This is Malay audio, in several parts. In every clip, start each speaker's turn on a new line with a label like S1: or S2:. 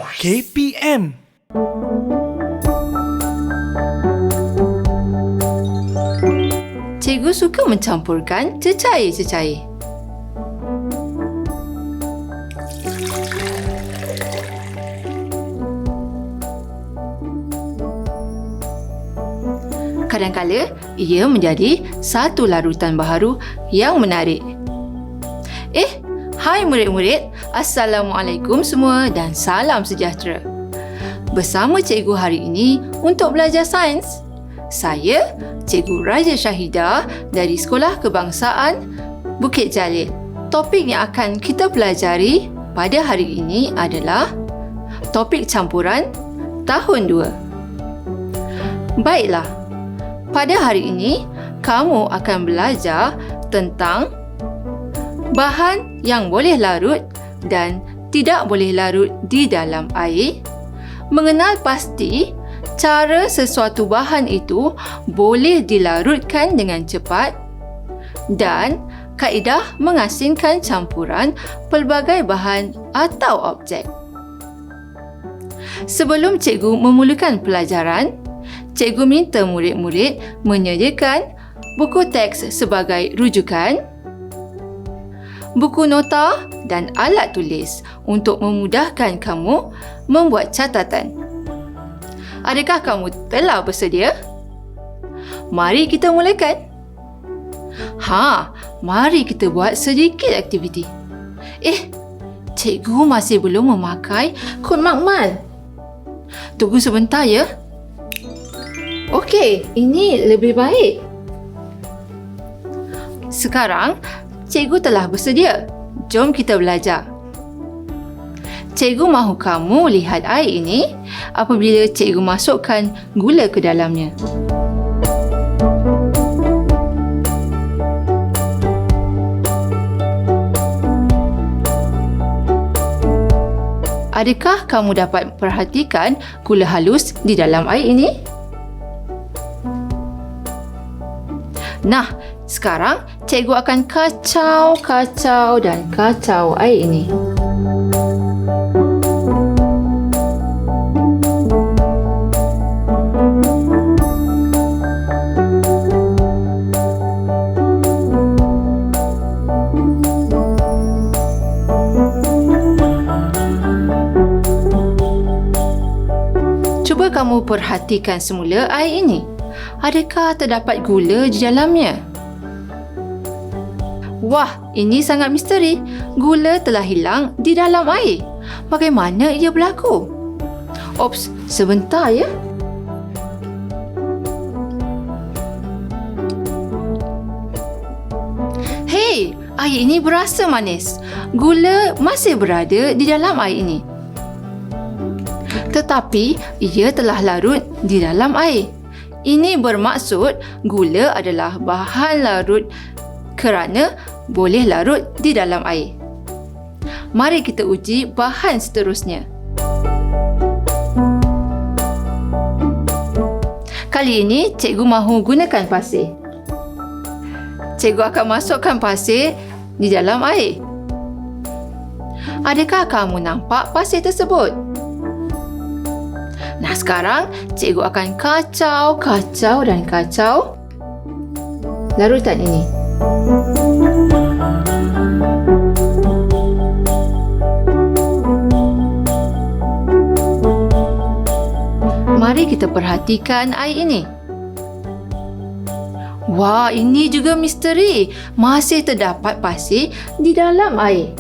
S1: KPM.
S2: Cikgu suka mencampurkan cecair-cecair. Kadang-kala ia menjadi satu larutan baharu yang menarik. Hai murid-murid, Assalamualaikum semua dan salam sejahtera. Bersama cikgu hari ini untuk belajar sains. Saya, Cikgu Raja Syahidah dari Sekolah Kebangsaan Bukit Jalil. Topik yang akan kita pelajari pada hari ini adalah topik campuran tahun 2. Baiklah, pada hari ini kamu akan belajar tentang bahan yang boleh larut dan tidak boleh larut di dalam air, mengenal pasti cara sesuatu bahan itu boleh dilarutkan dengan cepat, dan kaedah mengasingkan campuran pelbagai bahan atau objek. Sebelum cikgu memulakan pelajaran, cikgu minta murid-murid menyediakan buku teks sebagai rujukan, buku nota dan alat tulis untuk memudahkan kamu membuat catatan. Adakah kamu telah bersedia? Mari kita mulakan. Mari kita buat sedikit aktiviti. Cikgu masih belum memakai kod makmal. Tunggu sebentar ya. Okey, ini lebih baik. Sekarang, cikgu telah bersedia. Jom kita belajar. Cikgu mahu kamu lihat air ini apabila cikgu masukkan gula ke dalamnya. Adakah kamu dapat perhatikan gula halus di dalam air ini? Nah, sekarang cikgu akan kacau air ini. Cuba kamu perhatikan semula air ini. Adakah terdapat gula di dalamnya? Wah, ini sangat misteri. Gula telah hilang di dalam air. Bagaimana ia berlaku? Ops, sebentar ya. Hei, air ini berasa manis. Gula masih berada di dalam air ini. Tetapi ia telah larut di dalam air. Ini bermaksud gula adalah bahan larut kerana boleh larut di dalam air. Mari kita uji bahan seterusnya. Kali ini cikgu mahu gunakan pasir. Cikgu akan masukkan pasir di dalam air. Adakah kamu nampak pasir tersebut? Nah, sekarang cikgu akan kacau larutan ini. Mari kita perhatikan air ini. Wah, ini juga misteri. Masih terdapat pasir di dalam air.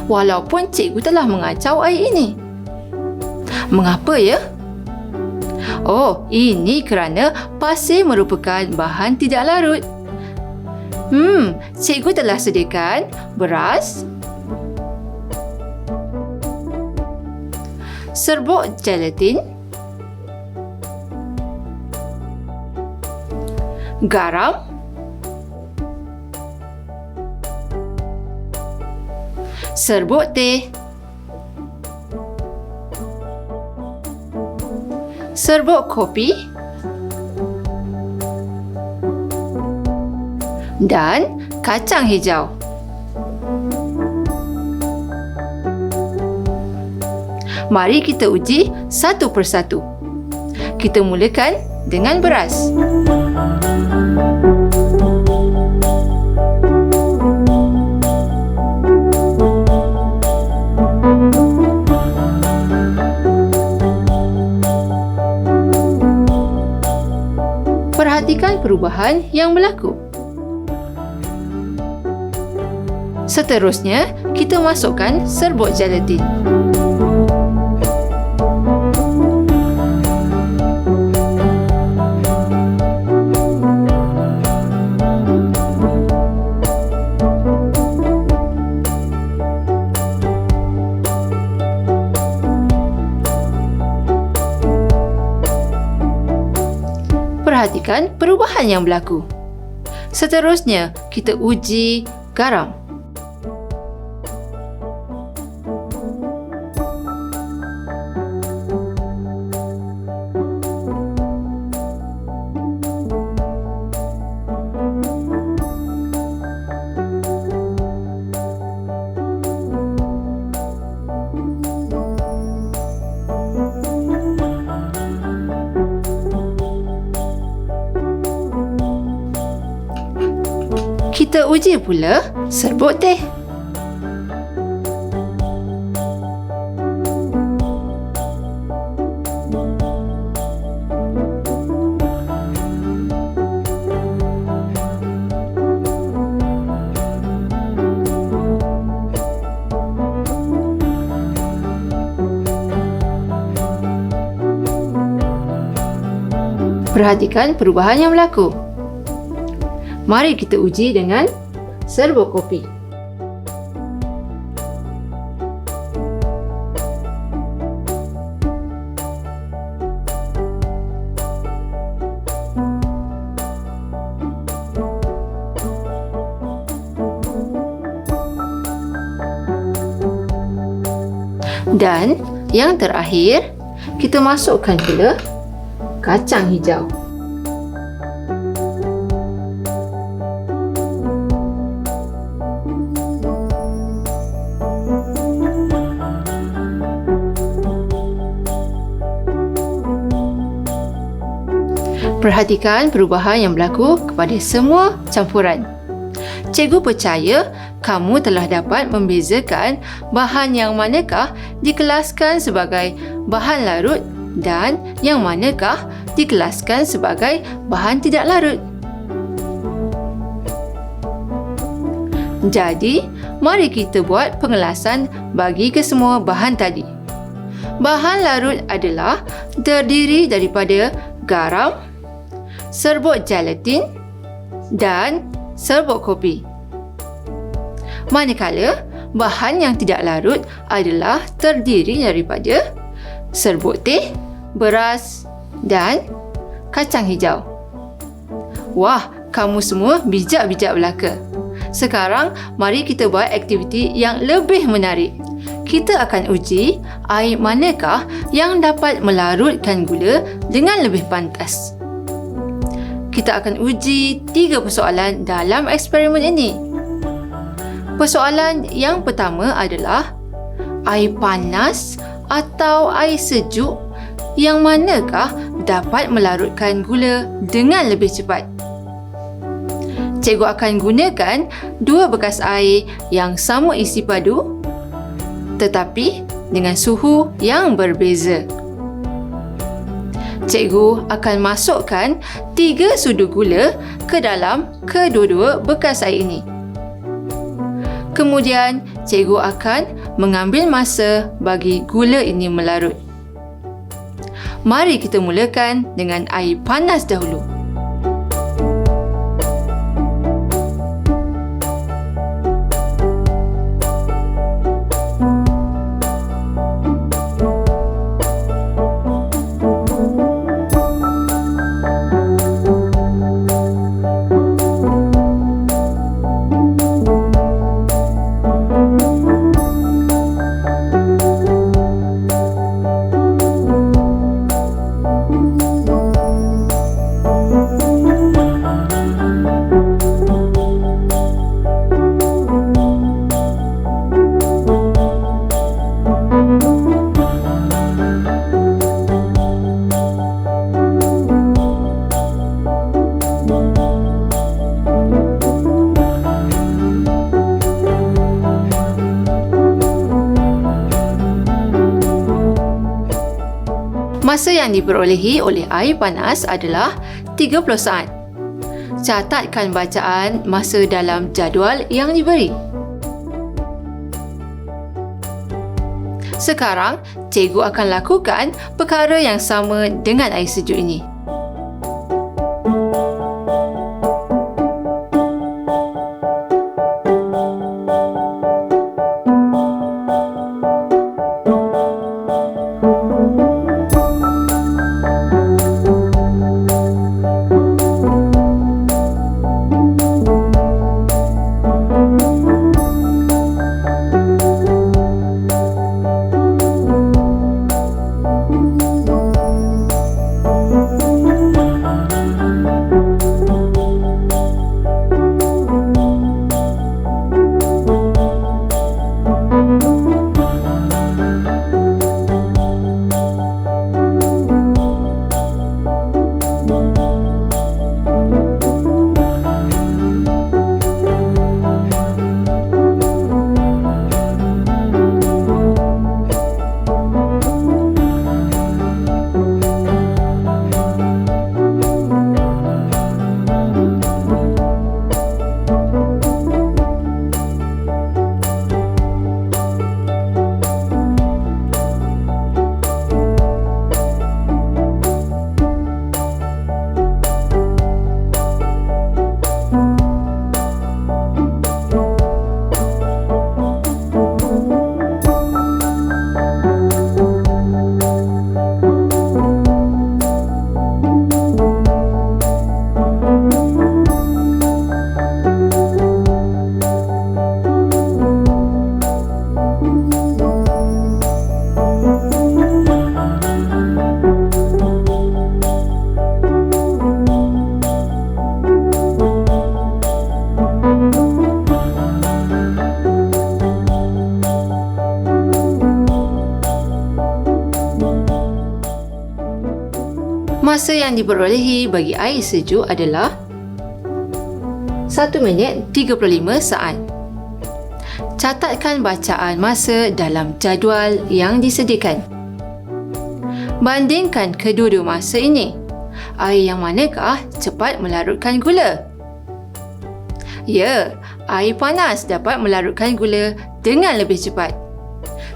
S2: Walaupun cikgu telah mengacau air ini. Mengapa ya? Oh, ini kerana pasir merupakan bahan tidak larut. Cikgu telah sediakan beras, serbuk gelatin, garam, serbuk teh, serbuk kopi dan kacang hijau. Mari kita uji satu persatu. Kita mulakan dengan beras. Perhatikan perubahan yang berlaku. Seterusnya, kita masukkan serbuk gelatin. Perhatikan perubahan yang berlaku. Seterusnya, kita uji garam. Kita uji pula serbuk teh. Perhatikan perubahan yang berlaku. Mari kita uji dengan serbuk kopi. Dan yang terakhir, kita masukkan pula kacang hijau. Perhatikan perubahan yang berlaku kepada semua campuran. Cikgu percaya kamu telah dapat membezakan bahan yang manakah dikelaskan sebagai bahan larut dan yang manakah dikelaskan sebagai bahan tidak larut. Jadi, mari kita buat pengelasan bagi kesemua bahan tadi. Bahan larut adalah terdiri daripada garam, serbuk gelatin dan serbuk kopi. Manakala bahan yang tidak larut adalah terdiri daripada serbuk teh, beras dan kacang hijau. Wah, kamu semua bijak-bijak belaka. Sekarang, mari kita buat aktiviti yang lebih menarik. Kita akan uji air manakah yang dapat melarutkan gula dengan lebih pantas. Kita akan uji 3 persoalan dalam eksperimen ini. Persoalan yang pertama adalah air panas atau air sejuk yang manakah dapat melarutkan gula dengan lebih cepat. Cikgu akan gunakan 2 bekas air yang sama isi padu tetapi dengan suhu yang berbeza. Cikgu akan masukkan 3 sudu gula ke dalam kedua-dua bekas air ini. Kemudian, cikgu akan mengambil masa bagi gula ini melarut. Mari kita mulakan dengan air panas dahulu. Masa yang diperolehi oleh air panas adalah 30 saat. Catatkan bacaan masa dalam jadual yang diberi. Sekarang, cikgu akan lakukan perkara yang sama dengan air sejuk ini. Masa yang diperolehi bagi air sejuk adalah 1 minit 35 saat. Catatkan bacaan masa dalam jadual yang disediakan. Bandingkan kedua-dua masa ini. Air yang manakah cepat melarutkan gula? Ya, air panas dapat melarutkan gula dengan lebih cepat.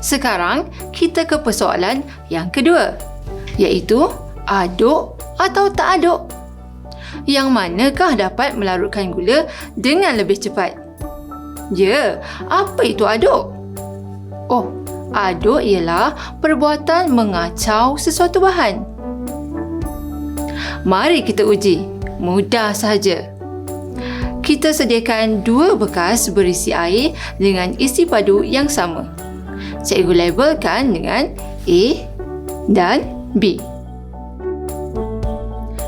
S2: Sekarang, kita ke persoalan yang kedua, iaitu aduk atau tak aduk. Yang manakah dapat melarutkan gula dengan lebih cepat? Ya, apa itu aduk? Oh, aduk ialah perbuatan mengacau sesuatu bahan. Mari kita uji. Mudah sahaja. Kita sediakan 2 bekas berisi air dengan isi padu yang sama. Cikgu labelkan dengan A dan B.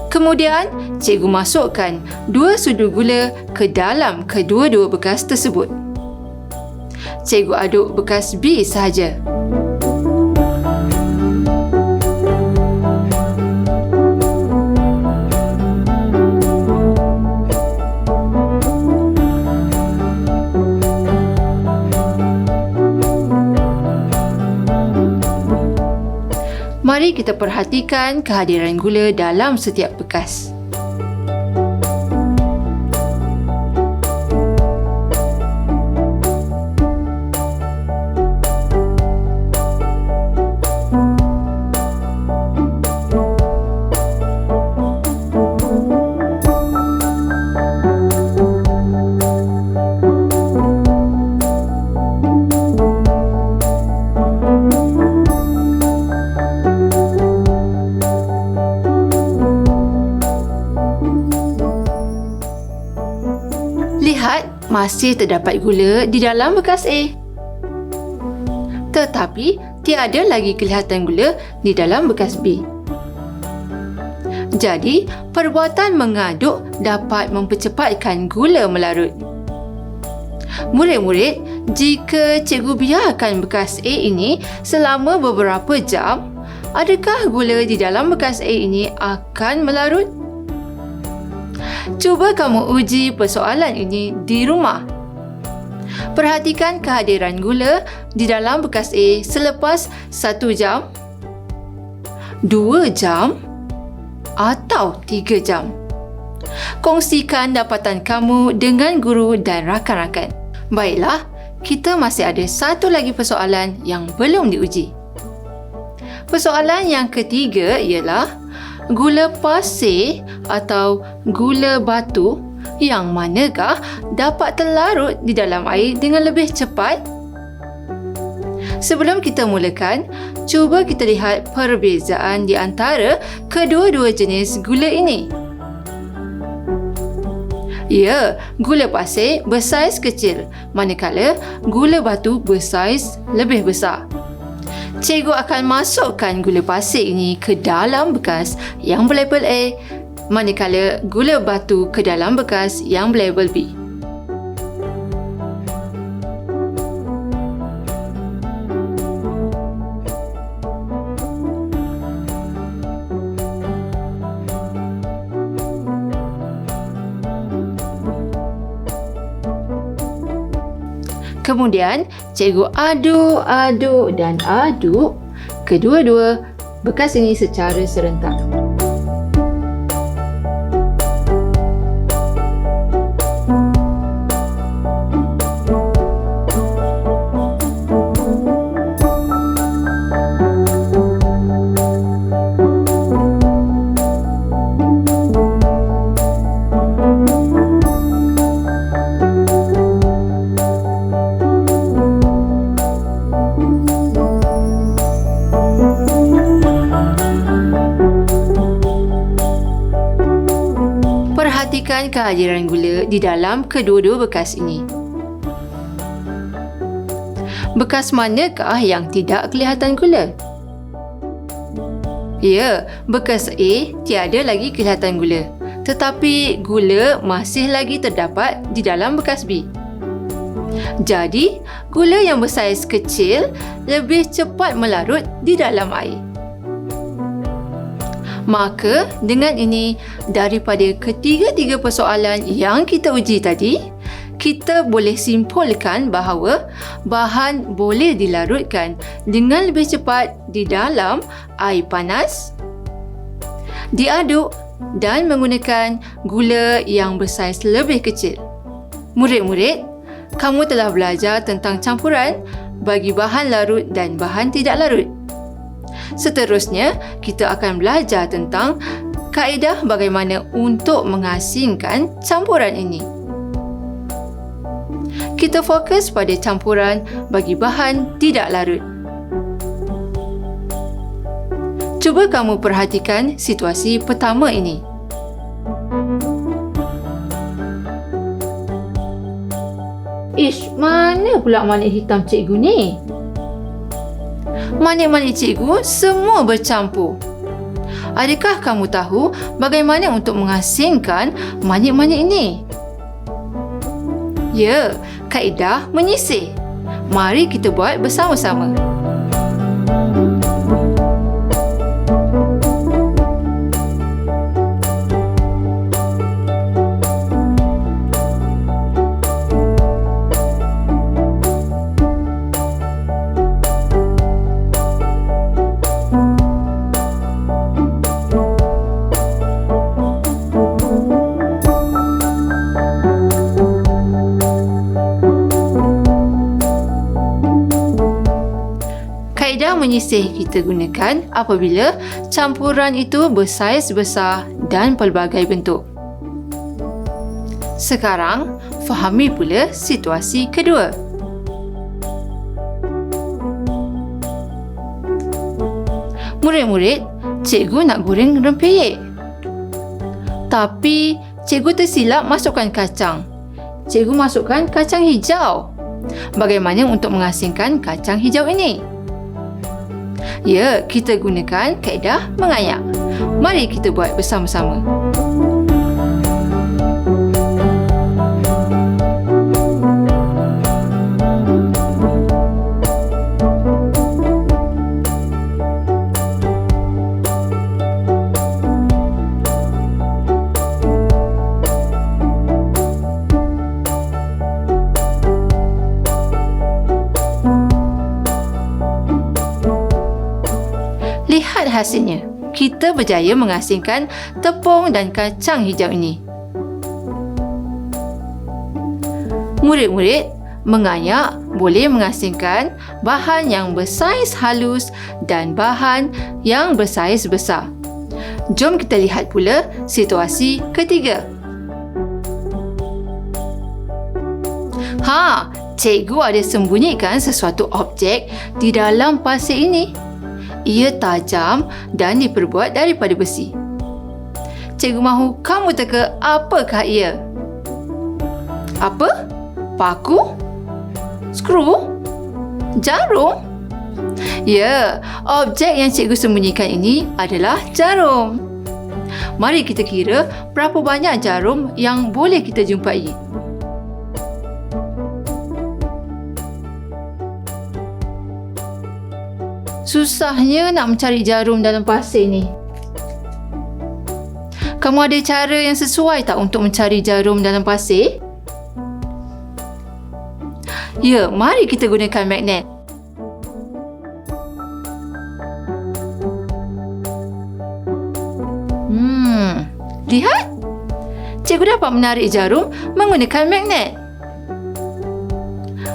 S2: Kemudian, cikgu masukkan 2 sudu gula ke dalam kedua-dua bekas tersebut. Cikgu aduk bekas B sahaja. Mari kita perhatikan kehadiran gula dalam setiap bekas. Lihat, masih terdapat gula di dalam bekas A. Tetapi, tiada lagi kelihatan gula di dalam bekas B. Jadi, perbuatan mengaduk dapat mempercepatkan gula melarut. Murid-murid, jika cikgu biarkan bekas A ini selama beberapa jam, adakah gula di dalam bekas A ini akan melarut? Cuba kamu uji persoalan ini di rumah. Perhatikan kehadiran gula di dalam bekas A selepas 1 jam 2 jam atau 3 jam? Kongsikan dapatan kamu dengan guru dan rakan-rakan. Baiklah, kita masih ada satu lagi persoalan yang belum diuji. Persoalan yang ketiga ialah gula pasir atau gula batu yang manakah dapat terlarut di dalam air dengan lebih cepat? Sebelum kita mulakan, cuba kita lihat perbezaan di antara kedua-dua jenis gula ini. Ya, gula pasir bersaiz kecil, manakala gula batu bersaiz lebih besar. Cikgu akan masukkan gula pasir ini ke dalam bekas yang berlabel A, manakala gula batu ke dalam bekas yang berlabel B. Kemudian, cikgu aduk dan aduk kedua-dua bekas ini secara serentak. Perhatikan kehadiran gula di dalam kedua-dua bekas ini. Bekas manakah yang tidak kelihatan gula? Ya, bekas A tiada lagi kelihatan gula, tetapi gula masih lagi terdapat di dalam bekas B. Jadi, gula yang bersaiz kecil lebih cepat melarut di dalam air. Maka, dengan ini, daripada ketiga-tiga persoalan yang kita uji tadi, kita boleh simpulkan bahawa bahan boleh dilarutkan dengan lebih cepat di dalam air panas, diaduk dan menggunakan gula yang bersaiz lebih kecil. Murid-murid, kamu telah belajar tentang campuran bagi bahan larut dan bahan tidak larut. Seterusnya, kita akan belajar tentang kaedah bagaimana untuk mengasingkan campuran ini. Kita fokus pada campuran bagi bahan tidak larut. Cuba kamu perhatikan situasi pertama ini. Ish, mana pula manik hitam cikgu ni? Manik-manik cikgu semua bercampur. Adakah kamu tahu bagaimana untuk mengasingkan manik-manik ini? Ya, kaedah menyisir. Mari kita buat bersama-sama. Kaedah menyisir kita gunakan apabila campuran itu bersaiz besar dan pelbagai bentuk. Sekarang, fahami pula situasi kedua. Murid-murid, cikgu nak goreng rempeyek. Tapi, cikgu tersilap masukkan kacang. Cikgu masukkan kacang hijau. Bagaimana untuk mengasingkan kacang hijau ini? Ya, kita gunakan kaedah mengayak. Mari kita buat bersama-sama. Lihat hasilnya. Kita berjaya mengasingkan tepung dan kacang hijau ini. Murid-murid, mengayak boleh mengasingkan bahan yang bersaiz halus dan bahan yang bersaiz besar. Jom kita lihat pula situasi ketiga. Cikgu ada sembunyikan sesuatu objek di dalam pasir ini. Ia tajam dan diperbuat daripada besi. Cikgu mahu kamu teka apakah ia? Apa? Paku? Skru? Jarum? Ya, objek yang cikgu sembunyikan ini adalah jarum. Mari kita kira berapa banyak jarum yang boleh kita jumpai. Susahnya nak mencari jarum dalam pasir ni. Kamu ada cara yang sesuai tak untuk mencari jarum dalam pasir? Ya, mari kita gunakan magnet. Lihat. Cikgu dapat menarik jarum menggunakan magnet.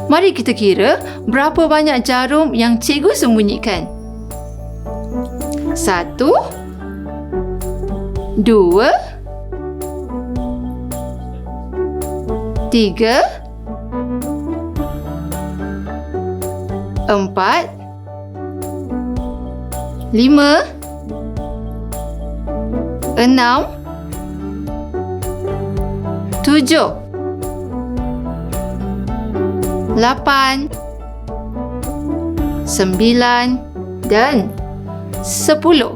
S2: Mari kita kira berapa banyak jarum yang cikgu sembunyikan. 1, 2, 3, 4, 5, 6, 7, 8, 9 dan 10.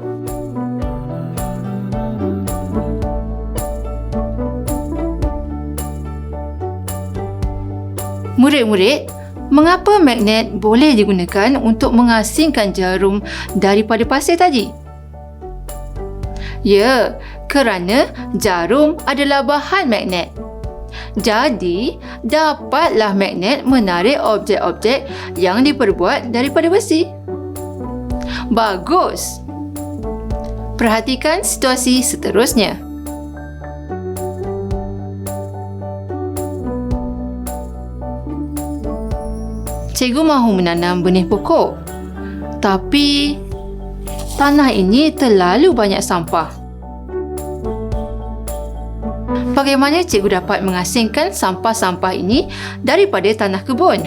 S2: Murid-murid, mengapa magnet boleh digunakan untuk mengasingkan jarum daripada pasir tadi? Ya, kerana jarum adalah bahan magnet. Jadi, dapatlah magnet menarik objek-objek yang diperbuat daripada besi. Bagus! Perhatikan situasi seterusnya. Cikgu mahu menanam benih pokok. Tapi, tanah ini terlalu banyak sampah. Bagaimana cikgu dapat mengasingkan sampah-sampah ini daripada tanah kebun?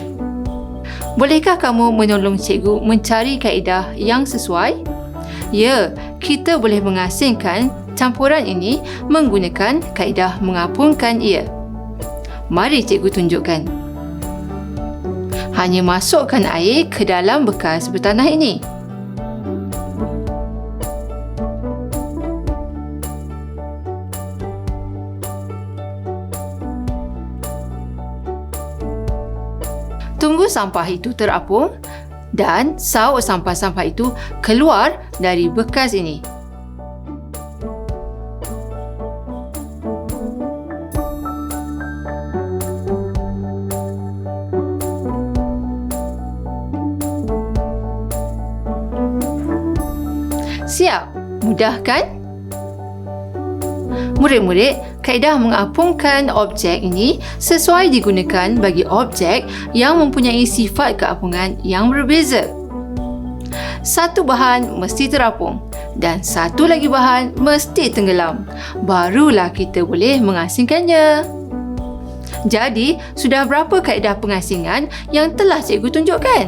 S2: Bolehkah kamu menolong cikgu mencari kaedah yang sesuai? Ya, kita boleh mengasingkan campuran ini menggunakan kaedah mengapungkan ia. Mari cikgu tunjukkan. Hanya masukkan air ke dalam bekas bertanah ini. Tunggu sampah itu terapung dan sauk sampah-sampah itu keluar dari bekas ini. Siap? Mudah kan? Murid-murid, kaedah mengapungkan objek ini sesuai digunakan bagi objek yang mempunyai sifat keapungan yang berbeza. Satu bahan mesti terapung dan satu lagi bahan mesti tenggelam. Barulah kita boleh mengasingkannya. Jadi, sudah berapa kaedah pengasingan yang telah cikgu tunjukkan?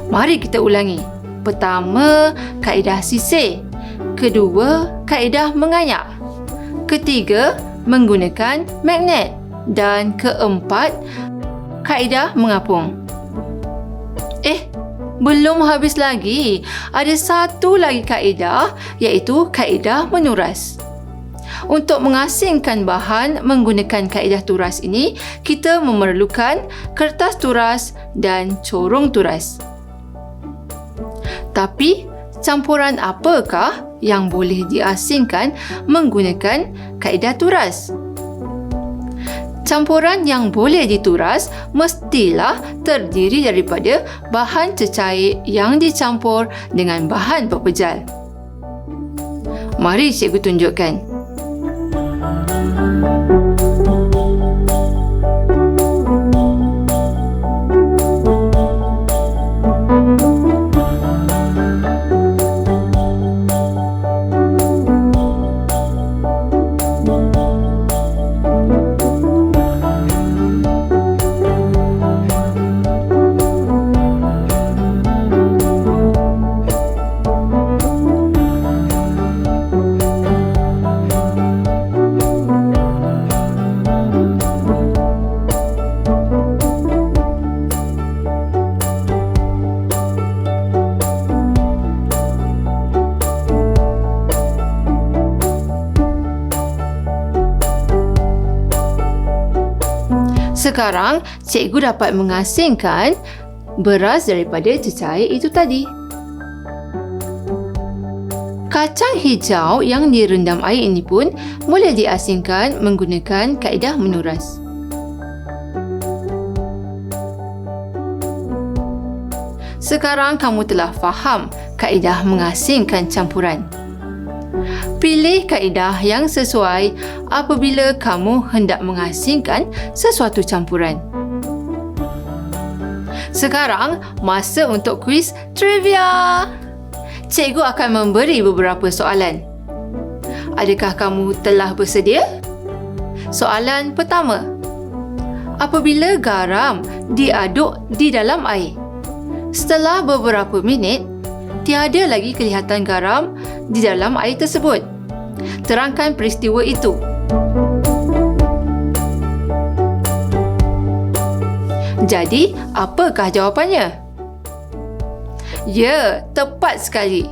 S2: Mari kita ulangi. Pertama, kaedah sisir. Kedua, kaedah mengayak. Ketiga, menggunakan magnet. Dan keempat, kaedah mengapung. Belum habis lagi. Ada satu lagi kaedah, iaitu kaedah menuras. Untuk mengasingkan bahan menggunakan kaedah turas ini, kita memerlukan kertas turas dan corong turas. Tapi, campuran apakah yang boleh diasingkan menggunakan kaedah turas? Campuran yang boleh dituras mestilah terdiri daripada bahan cecair yang dicampur dengan bahan pepejal. Mari cikgu tunjukkan. Sekarang, cikgu dapat mengasingkan beras daripada cecair itu tadi. Kacang hijau yang direndam air ini pun boleh diasingkan menggunakan kaedah menuras. Sekarang kamu telah faham kaedah mengasingkan campuran. Pilih kaedah yang sesuai apabila kamu hendak mengasingkan sesuatu campuran. Sekarang, masa untuk kuis trivia. Cikgu akan memberi beberapa soalan. Adakah kamu telah bersedia? Soalan pertama. Apabila garam diaduk di dalam air, setelah beberapa minit, tiada lagi kelihatan garam di dalam air tersebut. Terangkan peristiwa itu. Jadi, apakah jawapannya? Ya, tepat sekali.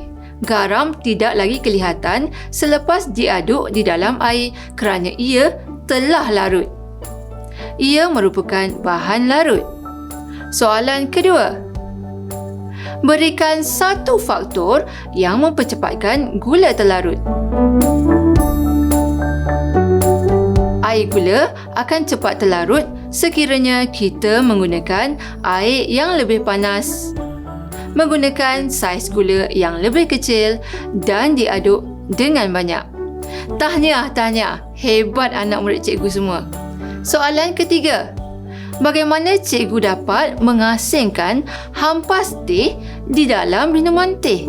S2: Garam tidak lagi kelihatan selepas diaduk di dalam air kerana ia telah larut. Ia merupakan bahan larut. Soalan kedua. Berikan satu faktor yang mempercepatkan gula terlarut. Air gula akan cepat terlarut sekiranya kita menggunakan air yang lebih panas, menggunakan saiz gula yang lebih kecil dan diaduk dengan banyak. Tahniah. Hebat anak murid cikgu semua. Soalan ketiga. Bagaimana cikgu dapat mengasingkan hampas teh di dalam minuman teh?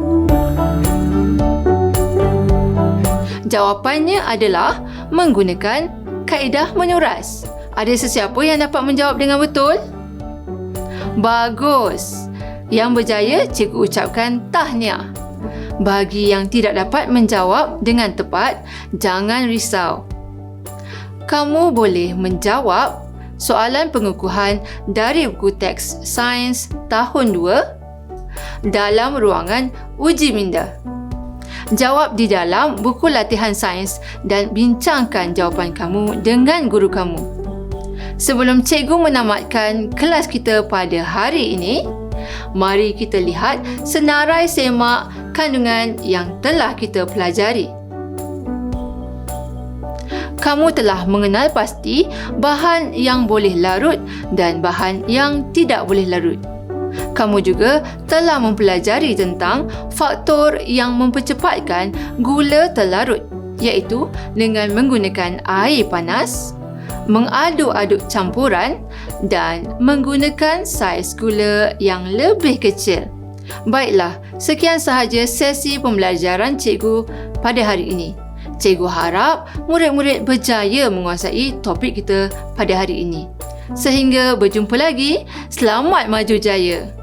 S2: Jawapannya adalah menggunakan kaedah menuras. Ada sesiapa yang dapat menjawab dengan betul? Bagus. Yang berjaya, cikgu ucapkan tahniah. Bagi yang tidak dapat menjawab dengan tepat, jangan risau. Kamu boleh menjawab soalan pengukuhan dari buku teks Sains tahun 2 dalam ruangan uji minda. Jawab di dalam buku latihan sains dan bincangkan jawapan kamu dengan guru kamu. Sebelum cikgu menamatkan kelas kita pada hari ini, mari kita lihat senarai semak kandungan yang telah kita pelajari. Kamu telah mengenal pasti bahan yang boleh larut dan bahan yang tidak boleh larut. Kamu juga telah mempelajari tentang faktor yang mempercepatkan gula terlarut, iaitu dengan menggunakan air panas, mengaduk-aduk campuran dan menggunakan saiz gula yang lebih kecil. Baiklah, sekian sahaja sesi pembelajaran cikgu pada hari ini. Cikgu harap murid-murid berjaya menguasai topik kita pada hari ini. Sehingga berjumpa lagi, selamat maju jaya.